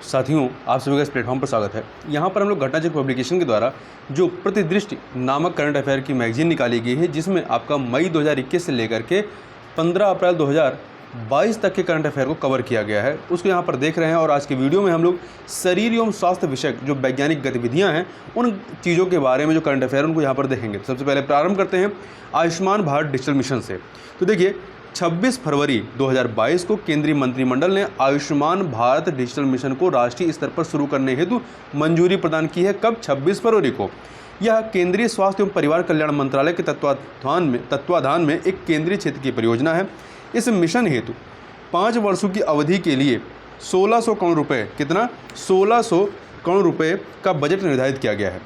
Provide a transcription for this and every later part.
साथियों, आप सभी का इस प्लेटफॉर्म पर स्वागत है। यहाँ पर हम लोग घटना चेक पब्लिकेशन के द्वारा जो प्रतिदृष्टि नामक करंट अफेयर की मैगजीन निकाली गई है, जिसमें आपका मई 2021 से लेकर के 15 अप्रैल 2022 तक के करंट अफेयर को कवर किया गया है, उसको यहाँ पर देख रहे हैं। और आज के वीडियो में हम लोग शरीर एवं स्वास्थ्य विषयक जो वैज्ञानिक गतिविधियाँ हैं, उन चीज़ों के बारे में जो करंट अफेयर उनको यहाँ पर देखेंगे। सबसे पहले प्रारंभ करते हैं आयुष्मान भारत डिजिटल मिशन से। तो देखिए, 26 फरवरी 2022 को केंद्रीय मंत्रिमंडल ने आयुष्मान भारत डिजिटल मिशन को राष्ट्रीय स्तर पर शुरू करने हेतु मंजूरी प्रदान की है। कब? 26 फरवरी को। यह केंद्रीय स्वास्थ्य एवं परिवार कल्याण मंत्रालय के तत्वाधान में एक केंद्रीय क्षेत्र की परियोजना है। इस मिशन हेतु 5 वर्षों की अवधि के लिए 1600 करोड़ रुपये, कितना? 1600 करोड़ रुपये का बजट निर्धारित किया गया है।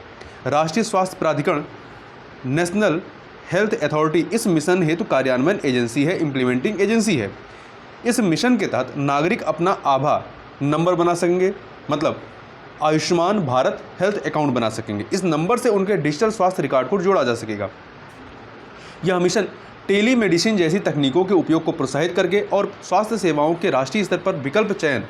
राष्ट्रीय स्वास्थ्य प्राधिकरण, नेशनल हेल्थ अथॉरिटी इस मिशन हेतु कार्यान्वयन एजेंसी है, इम्प्लीमेंटिंग एजेंसी है। इस मिशन के तहत नागरिक अपना आभा नंबर बना सकेंगे, मतलब आयुष्मान भारत हेल्थ अकाउंट बना सकेंगे। इस नंबर से उनके डिजिटल स्वास्थ्य रिकॉर्ड को जोड़ा जा सकेगा। यह मिशन टेलीमेडिसिन जैसी तकनीकों के उपयोग को प्रोत्साहित करके और स्वास्थ्य सेवाओं के राष्ट्रीय स्तर पर विकल्प चयन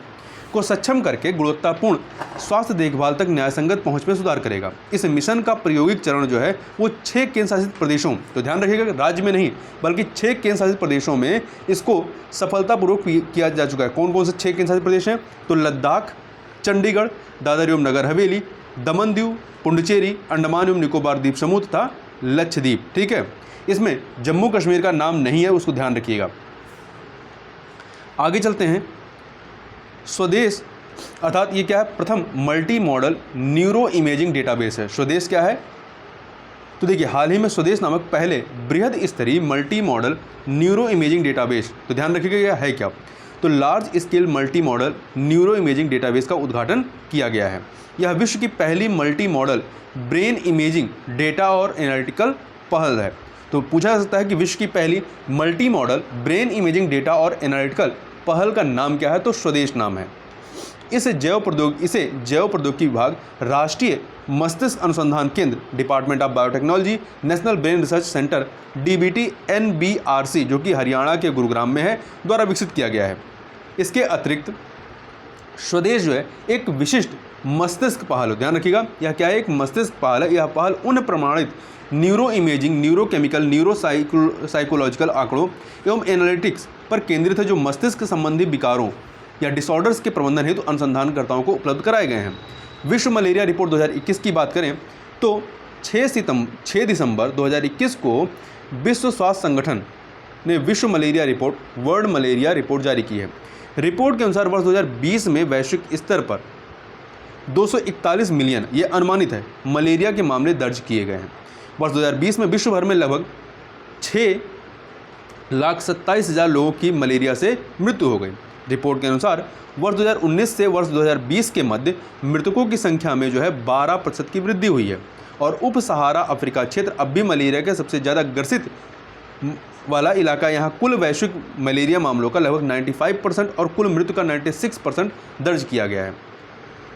को सक्षम करके गुणवत्तापूर्ण स्वास्थ्य देखभाल तक न्यायसंगत पहुंच में सुधार करेगा। इस मिशन का प्रायोगिक चरण जो है वो 6 केंद्र शासित प्रदेशों, तो ध्यान रखिएगा, राज्य में नहीं बल्कि 6 केंद्र शासित प्रदेशों में इसको सफलतापूर्वक किया जा चुका है। कौन कौन से 6 केंद्र शासित प्रदेश हैं? तो लद्दाख, चंडीगढ़, दादर एवं नगर हवेली, दमन दीव, पुडुचेरी, अंडमान एवं निकोबार द्वीप समूह तथा लक्षद्वीप। ठीक है, इसमें जम्मू कश्मीर का नाम नहीं है, उसको ध्यान रखिएगा। आगे चलते हैं। स्वदेश अर्थात ये क्या है? प्रथम multi modal neuro imaging database है। स्वदेश क्या है? तो देखिए, हाल ही में स्वदेश नामक पहले बृहद स्तरीय multi modal neuro imaging database, तो ध्यान रखिएगा यह है क्या? तो large scale multi modal neuro imaging database का उद्घाटन किया गया है। यह विश्व की पहली multi modal brain imaging data और एनालिटिकल पहल है। तो पूछा जा सकता है कि विश्व की पहली multi modal brain imaging data और एनालिटिकल पहल का नाम क्या है? तो स्वदेश नाम है। इसे जैव प्रौद्योगिकी विभाग, राष्ट्रीय मस्तिष्क अनुसंधान केंद्र, department of biotechnology, national brain research centre DBT NBRC, जो कि हरियाणा के गुरुग्राम में है, द्वारा विकसित किया गया है। इसके अतिरिक्त स्वदेश जो है एक विशिष्ट मस्तिष्क पहल है। ध्यान रखिएगा, यह क्या है? एक मस्तिष्क पहल है। यह पहल उन प्रमाणित न्यूरो इमेजिंग, न्यूरोकेमिकल, न्यूरोसाइकोलॉजिकल आंकड़ों एवं एनालिटिक्स पर केंद्रित है, जो मस्तिष्क संबंधी विकारों या डिसऑर्डर्स के प्रबंधन हेतु अनुसंधानकर्ताओं को उपलब्ध कराए गए हैं। विश्व मलेरिया रिपोर्ट 2021 की बात करें तो 6 दिसंबर 2021 को विश्व स्वास्थ्य संगठन ने विश्व malaria report, world malaria report जारी की है। रिपोर्ट के अनुसार वर्ष 2020 में वैश्विक स्तर पर 241 मिलियन, ये अनुमानित है, मलेरिया के मामले दर्ज किए गए हैं। वर्ष 2020 में विश्व भर में लगभग 6,27,000 लोगों की मलेरिया से मृत्यु हो गई। रिपोर्ट के अनुसार वर्ष 2019 से वर्ष 2020 के मध्य मृतकों की संख्या में जो है 12% की वृद्धि हुई है। और उप सहारा अफ्रीका क्षेत्र अब भी मलेरिया के सबसे ज़्यादा ग्रसित वाला इलाका। यहाँ कुल वैश्विक मलेरिया मामलों का लगभग 95% और कुल मृत्यु का 96% दर्ज किया गया है।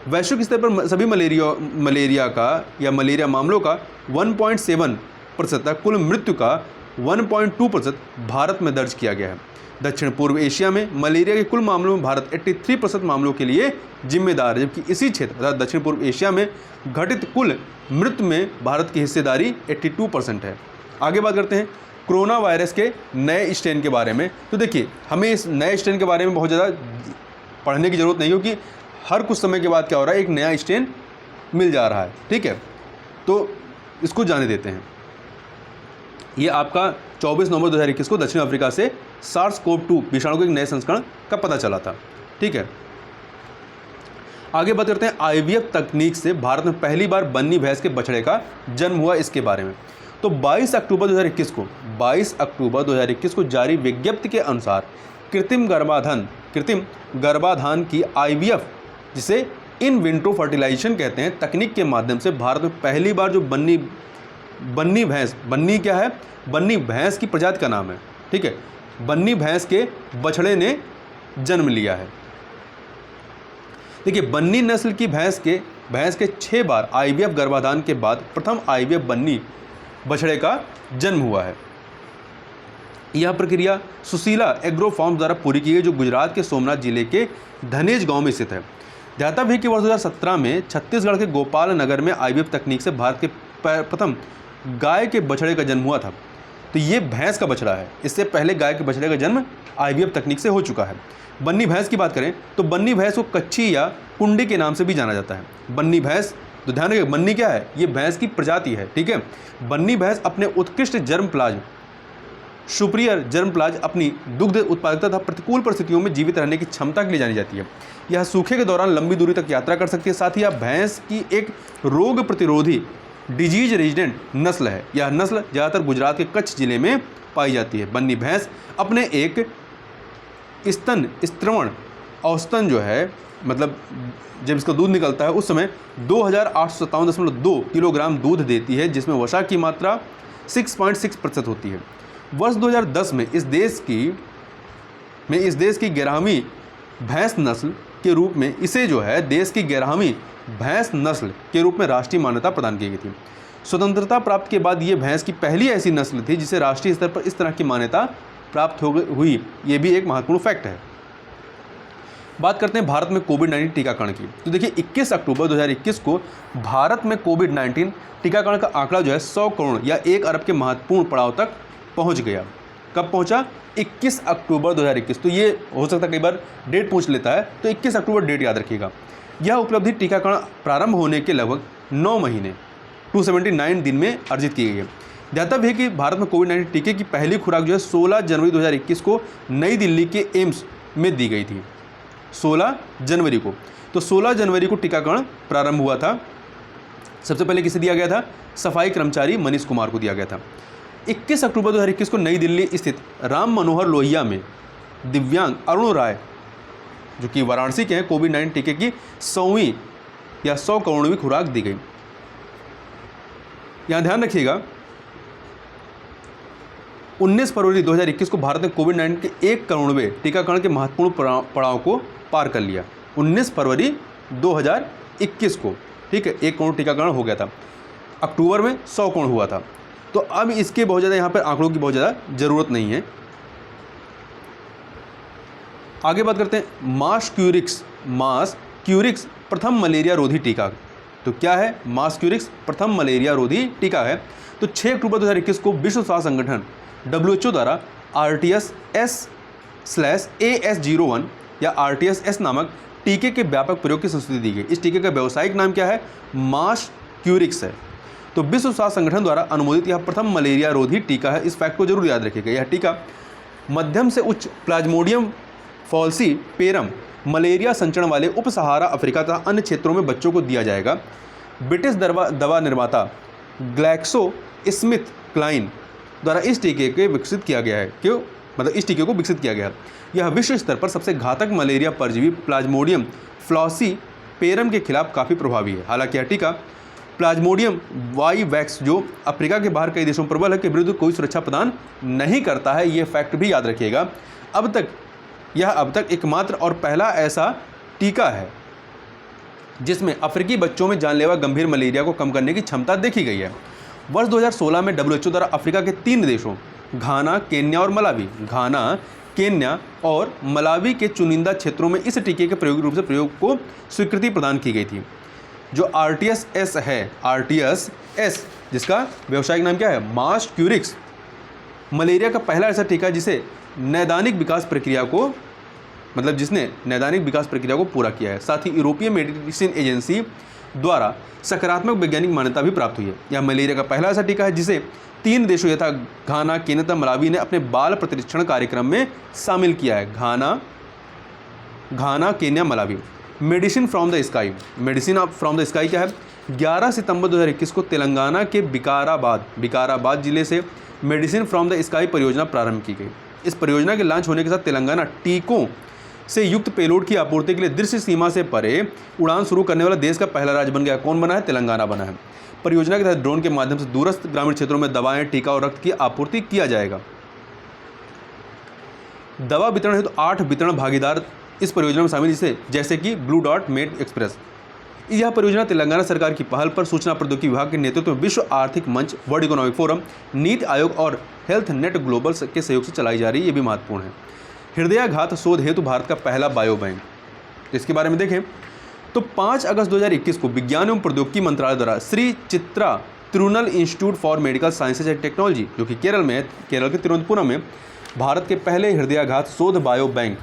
वैश्विक स्तर पर सभी मलेरिया मामलों का 1.7% तक, कुल मृत्यु का 1.2% भारत में दर्ज किया गया है। दक्षिण पूर्व एशिया में मलेरिया के कुल मामलों में भारत 83% मामलों के लिए जिम्मेदार है, जबकि इसी क्षेत्र अर्थात दक्षिण पूर्व एशिया में घटित कुल मृत्यु में भारत की हिस्सेदारी 82% है। आगे बात करते हैं कोरोना वायरस के नए स्ट्रेन के बारे में। तो देखिए, हमें इस नए स्ट्रेन के बारे में बहुत ज़्यादा पढ़ने की ज़रूरत नहीं, क्योंकि हर कुछ समय के बाद क्या हो रहा है, एक नया स्ट्रेन मिल जा रहा है। ठीक है, तो इसको जाने देते हैं। ये आपका 24 नवंबर 2021 को दक्षिण अफ्रीका से SARS-CoV-2 विषाणु के एक नए संस्करण का पता चला था। ठीक है, आगे बात करते हैं IVF तकनीक से भारत में पहली बार बन्नी भैंस के बछड़े का जन्म हुआ, इसके बारे में। तो 22 अक्टूबर 2021 को जारी विज्ञप्ति के अनुसार कृत्रिम गर्भाधान की IVF, जिसे इन विट्रो फर्टिलाइजेशन कहते हैं, तकनीक के माध्यम से भारत में पहली बार जो बन्नी भैंस, बन्नी क्या है? बन्नी भैंस की प्रजाति का नाम है। ठीक है, बन्नी भैंस के बछड़े ने जन्म लिया है। देखिए, बन्नी नस्ल की भैंस के 6 बार IVF गर्भाधान के बाद प्रथम IVF बन्नी बछड़े का जन्म हुआ है। यह प्रक्रिया सुशीला एग्रो फार्म द्वारा पूरी की गई, जो गुजरात के सोमनाथ जिले के धनेज गांव में स्थित है। ध्यातव्य है कि वर्ष 2017 में छत्तीसगढ़ के गोपाल नगर में IVF तकनीक से भारत के प्रथम गाय के बछड़े का जन्म हुआ था। तो ये भैंस का बछड़ा है, इससे पहले गाय के बछड़े का जन्म IVF तकनीक से हो चुका है। बन्नी भैंस की बात करें तो बन्नी भैंस को कच्छी या कुंडी के नाम से भी जाना जाता है। बन्नी भैंस, तो ध्यान रखिए बन्नी क्या है, ये भैंस की प्रजाति है, ठीक है। बन्नी भैंस अपने उत्कृष्ट जर्मप्लाज, सुपीरियर जर्मप्लाज, अपनी दुग्ध उत्पादकता तथा प्रतिकूल परिस्थितियों में जीवित रहने की क्षमता के लिए जानी जाती है। यह सूखे के दौरान लंबी दूरी तक यात्रा कर सकती है। साथ ही यह भैंस की एक रोग प्रतिरोधी डिजीज रेजिडेंट नस्ल है। यह नस्ल ज़्यादातर गुजरात के कच्छ जिले में पाई जाती है। बन्नी भैंस अपने एक स्तन स्त्रवण औसतन जो है, मतलब जब इसका दूध निकलता है उस समय 2857.2 किलोग्राम दूध देती है, जिसमें वसा की मात्रा 6.6% होती है। वर्ष 2010 में इस देश की 11वीं भैंस नस्ल के रूप में इसे जो है देश की 11वीं भैंस नस्ल के रूप में राष्ट्रीय मान्यता प्रदान की गई थी। स्वतंत्रता प्राप्त के बाद ये भैंस की पहली ऐसी नस्ल थी जिसे राष्ट्रीय स्तर पर इस तरह की मान्यता प्राप्त हुई। ये भी एक महत्वपूर्ण फैक्ट है। बात करते हैं भारत में कोविड-19 टीकाकरण की। तो देखिए 21 अक्टूबर 2021 को भारत में कोविड-19 टीकाकरण का आंकड़ा जो है 100 करोड़ या 1 अरब के महत्वपूर्ण पड़ाव तक पहुंच गया। कब पहुंचा? 21 अक्टूबर 2021। तो ये हो सकता है कई बार डेट पूछ लेता है, तो 21 अक्टूबर डेट याद रखिएगा। यह उपलब्धि टीकाकरण प्रारंभ होने के लगभग 9 महीने 279 दिन में अर्जित की गई है। ध्यातव्य है कि भारत में कोविड-19 टीके की पहली खुराक जो है 16 जनवरी 2021 को नई दिल्ली के एम्स में दी गई थी। 16 जनवरी को, तो 16 जनवरी को टीकाकरण प्रारंभ हुआ था। सबसे पहले किसे दिया गया था? सफाई कर्मचारी मनीष कुमार को दिया गया था। 21 अक्टूबर 2021 को नई दिल्ली स्थित राम मनोहर लोहिया में दिव्यांग अरुण राय, जो कि वाराणसी के हैं, कोविड-19 टीके की 100वीं या 100 करोड़वीं खुराक दी गई। यहाँ ध्यान रखिएगा 19 फरवरी 2021 को भारत ने कोविड-19 के 1 करोड़वें टीकाकरण के महत्वपूर्ण पड़ाव को पार कर लिया। 19 फरवरी 2021 को, ठीक है, 1 करोड़ टीकाकरण हो गया था। अक्टूबर में 100 करोड़ हुआ था। तो अब इसके बहुत ज़्यादा यहाँ पर आंकड़ों की बहुत ज़्यादा ज़रूरत नहीं है। आगे बात करते हैं मास क्यूरिक्स प्रथम मलेरिया रोधी टीका। तो क्या है मास क्यूरिक्स? प्रथम मलेरिया रोधी टीका है। तो 6 अक्टूबर 2021 को विश्व स्वास्थ्य संगठन WHO द्वारा RTS-AS01 या RTS-S नामक टीके के व्यापक प्रयोग की संस्तुति दी गई। इस टीके का व्यावसायिक नाम क्या है? मास क्यूरिक्स है। तो विश्व स्वास्थ्य संगठन द्वारा अनुमोदित यह प्रथम मलेरिया रोधी टीका है। इस फैक्ट को जरूर याद रखिएगा। यह टीका मध्यम से उच्च प्लाज्मोडियम फॉल्सीपेरम मलेरिया संचरण वाले उप सहारा अफ्रीका तथा अन्य क्षेत्रों में बच्चों को दिया जाएगा। ब्रिटिश दवा निर्माता ग्लैक्सोस्मिथक्लाइन द्वारा इस टीके को विकसित किया गया है। इस टीके को विकसित किया गया है। यह विश्व स्तर पर सबसे घातक मलेरिया परजीवी प्लाज्मोडियम फ्लॉसीपेरम के खिलाफ काफ़ी प्रभावी है। हालांकि यह टीका प्लाज्मोडियम वाइवैक्स, जो अफ्रीका के बाहर कई देशों में प्रबल है, के विरुद्ध कोई सुरक्षा प्रदान नहीं करता है। ये फैक्ट भी याद रखिएगा। यह अब तक एकमात्र और पहला ऐसा टीका है जिसमें अफ्रीकी बच्चों में जानलेवा गंभीर मलेरिया को कम करने की क्षमता देखी गई है। वर्ष 2016 में WHO द्वारा अफ्रीका के 3 देशों घाना, केन्या और मलावी के चुनिंदा क्षेत्रों में इस टीके के प्रयोग को स्वीकृति प्रदान की गई थी। जो RTS-S है, RTS-S जिसका व्यावसायिक नाम क्या है? मास क्यूरिक्स, मलेरिया का पहला ऐसा टीका जिसने नैदानिक विकास प्रक्रिया को पूरा किया है। साथ ही यूरोपीय मेडिसिन एजेंसी द्वारा सकारात्मक वैज्ञानिक मान्यता भी प्राप्त हुई है। यह मलेरिया का पहला ऐसा टीका है जिसे 3 देशों यथा घाना, केन्या तथा मलावी ने अपने बाल प्रतिरक्षण कार्यक्रम में शामिल किया है। Ghana, Kenya, Malawi. Medicine from the sky क्या है? 11 सितंबर 2021 को तेलंगाना के विकाराबाद जिले से मेडिसिन फ्रॉम द स्काई परियोजना प्रारंभ की गई। इस परियोजना के लॉन्च होने के साथ तेलंगाना टीकों से युक्त पेलोड की आपूर्ति के लिए दृश्य सीमा से परे उड़ान शुरू करने वाला देश का पहला राज्य बन गया। कौन बना है? तेलंगाना बना है। परियोजना के तहत ड्रोन के माध्यम से दूरस्थ ग्रामीण क्षेत्रों में दवाएं, टीका और रक्त की आपूर्ति किया जाएगा। दवा वितरण हेतु 8 वितरण भागीदार इस परियोजना में शामिल, जैसे कि ब्लू डॉट मेड एक्सप्रेस। यह परियोजना तेलंगाना सरकार की पहल पर सूचना प्रौद्योगिकी विभाग के नेतृत्व में विश्व आर्थिक मंच, world economic forum, NITI Aayog और हेल्थ नेट ग्लोबल के सहयोग से चलाई जा रही है। ये भी महत्वपूर्ण है। हृदयाघात शोध हेतु भारत का पहला बायो बैंक, इसके बारे में देखें तो 5 अगस्त 2021 को विज्ञान एवं प्रौद्योगिकी मंत्रालय द्वारा Shri Chitra Tirunal institute for medical sciences and technology, जो कि केरल में है, केरल के तिरुवनंतपुरम में, भारत के पहले हृदयाघात शोध bio bank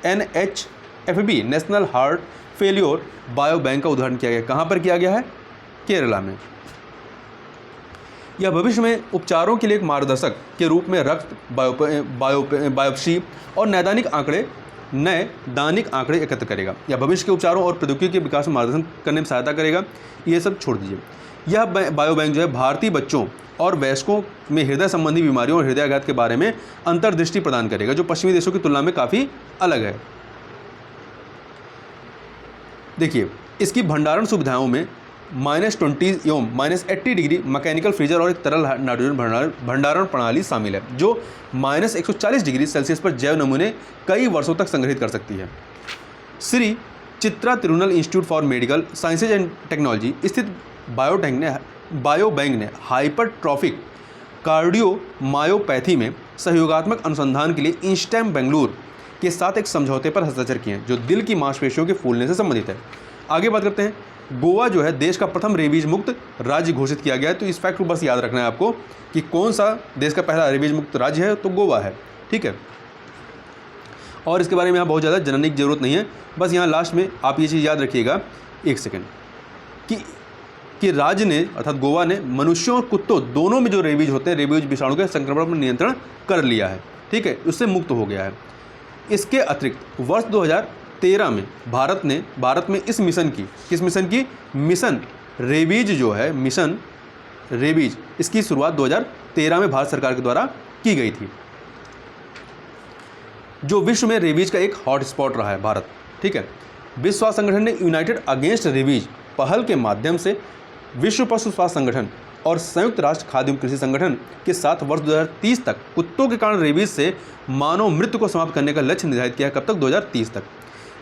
NHFB national heart failure bio bank का उद्घाटन किया गया। कहाँ पर किया गया है? केरला में। यह भविष्य में उपचारों के लिए एक मार्गदर्शक के रूप में रक्त बायोप्सी और नए दैनिक आंकड़े एकत्र करेगा। यह भविष्य के उपचारों और प्रौद्योगिकी के विकास में मार्गदर्शन करने में सहायता करेगा। ये सब छोड़ दीजिए। यह बायो बैंक जो है भारतीय बच्चों और वयस्कों में हृदय संबंधी बीमारियों और हृदयाघात के बारे में अंतर्दृष्टि प्रदान करेगा, जो पश्चिमी देशों की तुलना में काफ़ी अलग है। देखिए, इसकी भंडारण सुविधाओं में -20 एवं -80 डिग्री मैकेनिकल फ्रीजर और एक तरल नाइट्रोजन भंडारण प्रणाली शामिल है, जो -140 डिग्री सेल्सियस पर जैव नमूने कई वर्षों तक संग्रहित कर सकती है। Shri Chitra Tirunal institute for medical sciences and technology स्थित बायो बैंक ने हाइपरट्रॉफिक कार्डियोमायोपैथी में सहयोगात्मक अनुसंधान के लिए इंस्टेम बेंगलुरु के साथ एक समझौते पर हस्ताक्षर किए हैं, जो दिल की मांसपेशियों के फूलने से संबंधित है। आगे बात करते हैं। गोवा जो है देश का प्रथम रेबीज मुक्त राज्य घोषित किया गया है। तो इस फैक्ट को बस याद रखना है आपको कि कौन सा देश का पहला रेबीज मुक्त राज्य है, तो गोवा है। ठीक है, और इसके बारे में यहाँ बहुत ज़्यादा जानने की जरूरत नहीं है। बस यहाँ लास्ट में आप ये चीज़ याद रखिएगा, एक सेकेंड, कि राज्य ने अर्थात गोवा ने मनुष्यों और कुत्तों दोनों में जो रेबीज होते हैं, रेबीज विषाणु के संक्रमण पर नियंत्रण कर लिया है। ठीक है, उससे मुक्त हो गया है। इसके अतिरिक्त वर्ष 2013 में भारत में इस मिशन की मिशन रेबीज जो है, मिशन रेबीज, इसकी शुरुआत 2013 में भारत सरकार के द्वारा की गई थी, जो विश्व में रेबीज का एक हॉटस्पॉट रहा है भारत। ठीक है, विश्व स्वास्थ्य संगठन ने यूनाइटेड अगेंस्ट रेबीज पहल के माध्यम से विश्व पशु स्वास्थ्य संगठन और संयुक्त राष्ट्र खाद्य एवं कृषि संगठन के साथ वर्ष 2030 तक कुत्तों के कारण रेबीज से मानव मृत्यु को समाप्त करने का लक्ष्य निर्धारित किया है। कब तक? 2030 तक।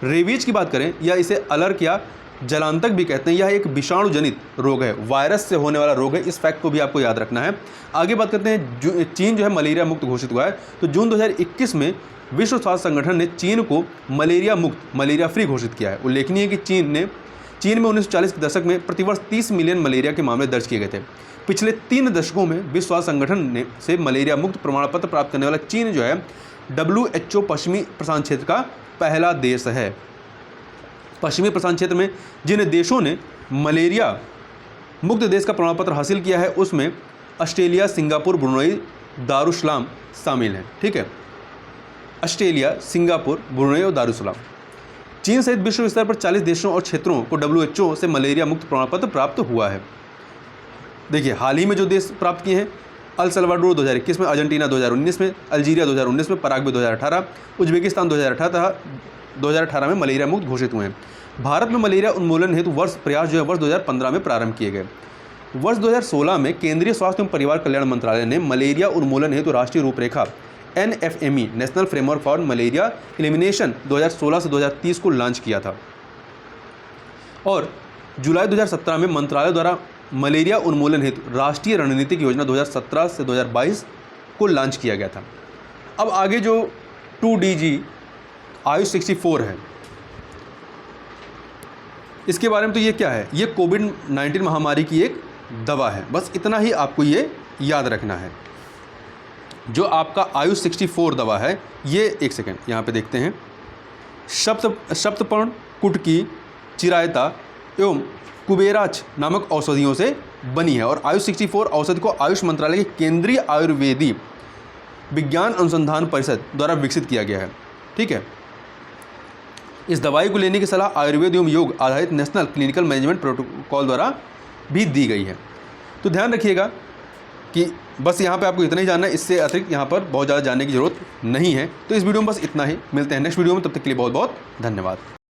रेबीज की बात करें, या इसे अलर्क या जलांतक भी कहते हैं, यह एक विषाणु जनित रोग है, वायरस से होने वाला रोग है। इस फैक्ट को भी आपको याद रखना है। आगे बात करते हैं, चीन जो है मलेरिया मुक्त घोषित हुआ है। तो जून 2021 में विश्व स्वास्थ्य संगठन ने चीन को मलेरिया मुक्त, मलेरिया फ्री घोषित किया है। उल्लेखनीय है कि चीन में 1940 के दशक में प्रतिवर्ष 30 मिलियन मलेरिया के मामले दर्ज किए गए थे। पिछले 3 दशकों में विश्व स्वास्थ्य संगठन ने से मलेरिया मुक्त प्रमाण पत्र प्राप्त करने वाला चीन जो है WHO पश्चिमी प्रशांत क्षेत्र का पहला देश है। पश्चिमी प्रशांत क्षेत्र में जिन देशों ने मलेरिया मुक्त देश का प्रमाण पत्र हासिल किया है, उसमें ऑस्ट्रेलिया, सिंगापुर, ब्रुनई, दारुसलाम शामिल हैं। ठीक है, ऑस्ट्रेलिया, सिंगापुर, ब्रुनई और दारुसलाम। चीन सहित विश्व स्तर पर 40 देशों और क्षेत्रों को WHO से मलेरिया मुक्त प्रमाण पत्र प्राप्त हुआ है। देखिए, हाल ही में जो देश प्राप्त किए हैं, अल सल्वाडोर 2021 में, अर्जेंटीना 2019 में, अल्जीरिया 2019 में, पराग्वे 2018, उज्बेकिस्तान 2018 में मलेरिया मुक्त घोषित हुए हैं। भारत में मलेरिया उन्मूलन हेतु प्रयास जो है वर्ष 2015 में प्रारंभ किए गए। वर्ष 2016 में केंद्रीय स्वास्थ्य एवं परिवार कल्याण मंत्रालय ने मलेरिया उन्मूलन हेतु राष्ट्रीय रूपरेखा NFME national framework for malaria elimination 2016 से 2030 को लॉन्च किया था, और जुलाई 2017 में मंत्रालय द्वारा मलेरिया उन्मूलन हेतु राष्ट्रीय रणनीतिक योजना 2017 से 2022 को लॉन्च किया गया था। अब आगे जो 2DG आयुष 64 है, इसके बारे में तो ये क्या है? ये कोविड-19 महामारी की एक दवा है। बस इतना ही आपको ये याद रखना है। जो आपका आयुष 64 दवा है, ये एक सेकेंड यहाँ पे देखते हैं, सप्तपर्ण, कुटकी, चिरायता एवं कुबेराच नामक औषधियों से बनी है। और आयुष 64 औषधि को आयुष मंत्रालय के केंद्रीय आयुर्वेदी विज्ञान अनुसंधान परिषद द्वारा विकसित किया गया है। ठीक है, इस दवाई को लेने की सलाह आयुर्वेद एवं योग आधारित नेशनल क्लिनिकल मैनेजमेंट प्रोटोकॉल द्वारा भी दी गई है। तो ध्यान रखिएगा कि बस यहाँ पे आपको इतना ही जानना है, इससे अतिरिक्त यहाँ पर बहुत ज़्यादा जानने की जरूरत नहीं है। तो इस वीडियो में बस इतना ही। मिलते हैं नेक्स्ट वीडियो में, तब तक के लिए बहुत बहुत धन्यवाद।